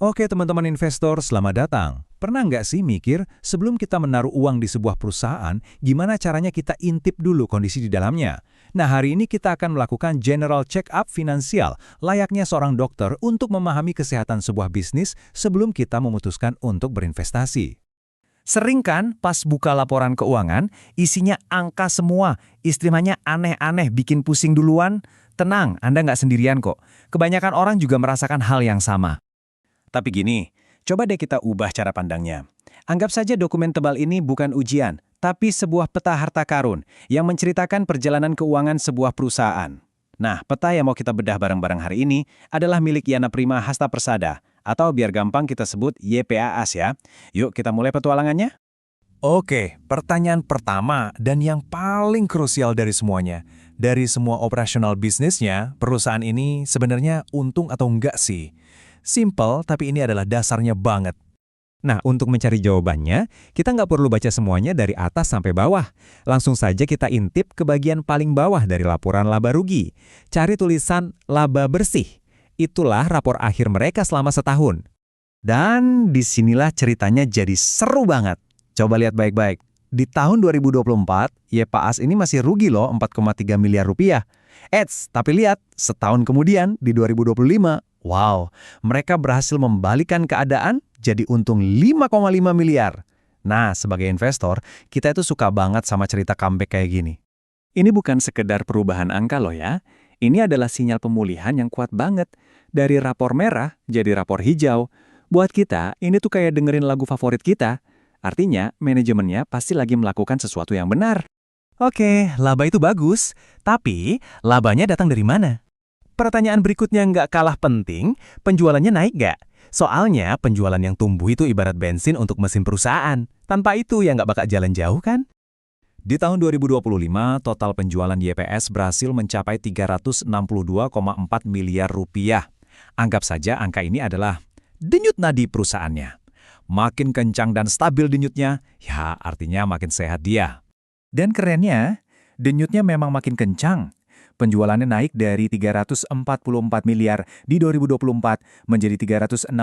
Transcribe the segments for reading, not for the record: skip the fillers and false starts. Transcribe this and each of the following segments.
Oke teman-teman investor, selamat datang. Pernah nggak sih mikir sebelum kita menaruh uang di sebuah perusahaan, gimana caranya kita intip dulu kondisi di dalamnya? Nah hari ini kita akan melakukan general check-up finansial, layaknya seorang dokter untuk memahami kesehatan sebuah bisnis sebelum kita memutuskan untuk berinvestasi. Sering kan pas buka laporan keuangan, isinya angka semua, istimanya aneh-aneh bikin pusing duluan? Tenang, Anda nggak sendirian kok. Kebanyakan orang juga merasakan hal yang sama. Tapi gini, coba deh kita ubah cara pandangnya. Anggap saja dokumen tebal ini bukan ujian, tapi sebuah peta harta karun yang menceritakan perjalanan keuangan sebuah perusahaan. Nah, peta yang mau kita bedah bareng-bareng hari ini adalah milik Yana Prima Hasta Persada, atau biar gampang kita sebut YPAAS ya. Yuk kita mulai petualangannya. Oke, pertanyaan pertama dan yang paling krusial dari semuanya. Dari semua operasional bisnisnya, perusahaan ini sebenarnya untung atau enggak sih? Simple, tapi ini adalah dasarnya banget. Nah, untuk mencari jawabannya, kita nggak perlu baca semuanya dari atas sampai bawah. Langsung saja kita intip ke bagian paling bawah dari laporan laba rugi. Cari tulisan laba bersih. Itulah rapor akhir mereka selama setahun. Dan disinilah ceritanya jadi seru banget. Coba lihat baik-baik. Di tahun 2024, YPAAS ini masih rugi loh 4,3 miliar rupiah. Tapi lihat, setahun kemudian di 2025, wow, mereka berhasil membalikan keadaan jadi untung 5,5 miliar. Nah, sebagai investor, kita itu suka banget sama cerita comeback kayak gini. Ini bukan sekedar perubahan angka loh ya. Ini adalah sinyal pemulihan yang kuat banget. Dari rapor merah jadi rapor hijau. Buat kita, ini tuh kayak dengerin lagu favorit kita. Artinya, manajemennya pasti lagi melakukan sesuatu yang benar. Oke, laba itu bagus. Tapi, labanya datang dari mana? Pertanyaan berikutnya nggak kalah penting, penjualannya naik nggak? Soalnya penjualan yang tumbuh itu ibarat bensin untuk mesin perusahaan. Tanpa itu ya nggak bakal jalan jauh kan? Di tahun 2025, total penjualan YPS berhasil mencapai 362,4 miliar rupiah. Anggap saja angka ini adalah denyut nadi perusahaannya. Makin kencang dan stabil denyutnya, ya artinya makin sehat dia. Dan kerennya, denyutnya memang makin kencang. Penjualannya naik dari 344 miliar di 2024 menjadi 362,4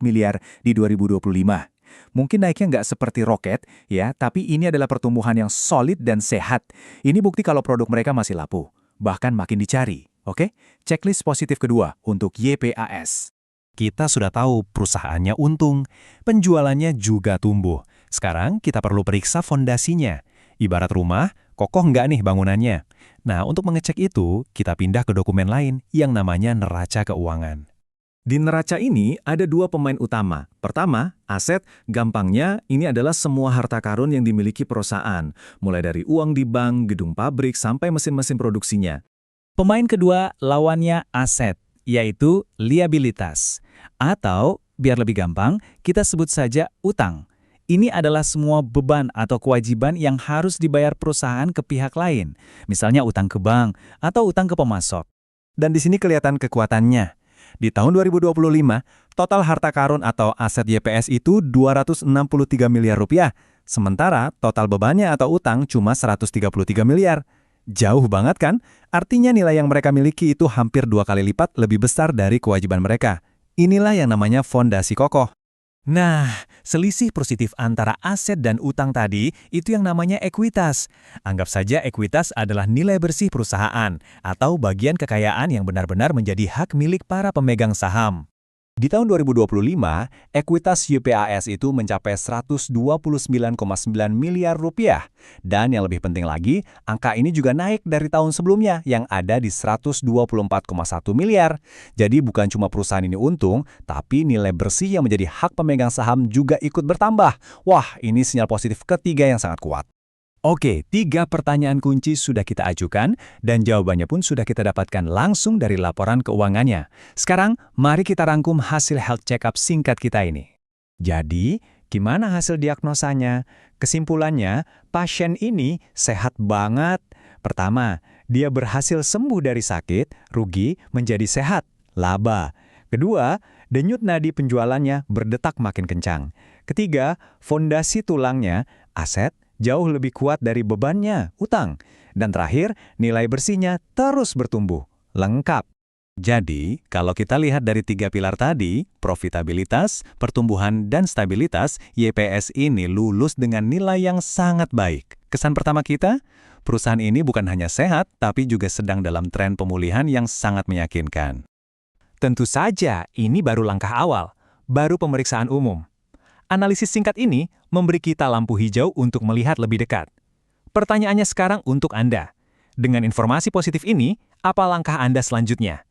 miliar di 2025. Mungkin naiknya nggak seperti roket, ya, tapi ini adalah pertumbuhan yang solid dan sehat. Ini bukti kalau produk mereka masih laku, bahkan makin dicari. Oke, checklist positif kedua untuk YPAAS. Kita sudah tahu perusahaannya untung, penjualannya juga tumbuh. Sekarang kita perlu periksa fondasinya. Ibarat rumah, kokoh nggak nih bangunannya? Nah, untuk mengecek itu, kita pindah ke dokumen lain yang namanya neraca keuangan. Di neraca ini ada dua pemain utama. Pertama, aset. Gampangnya, ini adalah semua harta karun yang dimiliki perusahaan. Mulai dari uang di bank, gedung pabrik, sampai mesin-mesin produksinya. Pemain kedua lawannya aset, yaitu liabilitas. Atau, biar lebih gampang, kita sebut saja utang. Ini adalah semua beban atau kewajiban yang harus dibayar perusahaan ke pihak lain. Misalnya utang ke bank atau utang ke pemasok. Dan di sini kelihatan kekuatannya. Di tahun 2025, total harta karun atau aset YPS itu 263 miliar rupiah. Sementara total bebannya atau utang cuma 133 miliar. Jauh banget kan? Artinya nilai yang mereka miliki itu hampir 2 kali lipat lebih besar dari kewajiban mereka. Inilah yang namanya fondasi kokoh. Nah, selisih positif antara aset dan utang tadi itu yang namanya ekuitas. Anggap saja ekuitas adalah nilai bersih perusahaan atau bagian kekayaan yang benar-benar menjadi hak milik para pemegang saham. Di tahun 2025, ekuitas YPAAS itu mencapai 129,9 miliar rupiah. Dan yang lebih penting lagi, angka ini juga naik dari tahun sebelumnya yang ada di 124,1 miliar. Jadi bukan cuma perusahaan ini untung, tapi nilai bersih yang menjadi hak pemegang saham juga ikut bertambah. Wah, ini sinyal positif ketiga yang sangat kuat. Oke, 3 pertanyaan kunci sudah kita ajukan dan jawabannya pun sudah kita dapatkan langsung dari laporan keuangannya. Sekarang, mari kita rangkum hasil health check-up singkat kita ini. Jadi, gimana hasil diagnosanya? Kesimpulannya, pasien ini sehat banget. Pertama, dia berhasil sembuh dari sakit, rugi menjadi sehat, laba. Kedua, denyut nadi penjualannya berdetak makin kencang. Ketiga, fondasi tulangnya, aset, jauh lebih kuat dari bebannya, utang. Dan terakhir, nilai bersihnya terus bertumbuh. Lengkap. Jadi, kalau kita lihat dari 3 pilar tadi, profitabilitas, pertumbuhan, dan stabilitas, YPS ini lulus dengan nilai yang sangat baik. Kesan pertama kita, perusahaan ini bukan hanya sehat, tapi juga sedang dalam tren pemulihan yang sangat meyakinkan. Tentu saja, ini baru langkah awal, baru pemeriksaan umum. Analisis singkat ini memberi kita lampu hijau untuk melihat lebih dekat. Pertanyaannya sekarang untuk Anda. Dengan informasi positif ini, apa langkah Anda selanjutnya?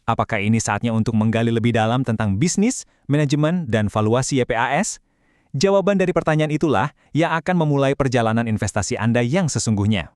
Apakah ini saatnya untuk menggali lebih dalam tentang bisnis, manajemen, dan valuasi YPAS? Jawaban dari pertanyaan itulah yang akan memulai perjalanan investasi Anda yang sesungguhnya.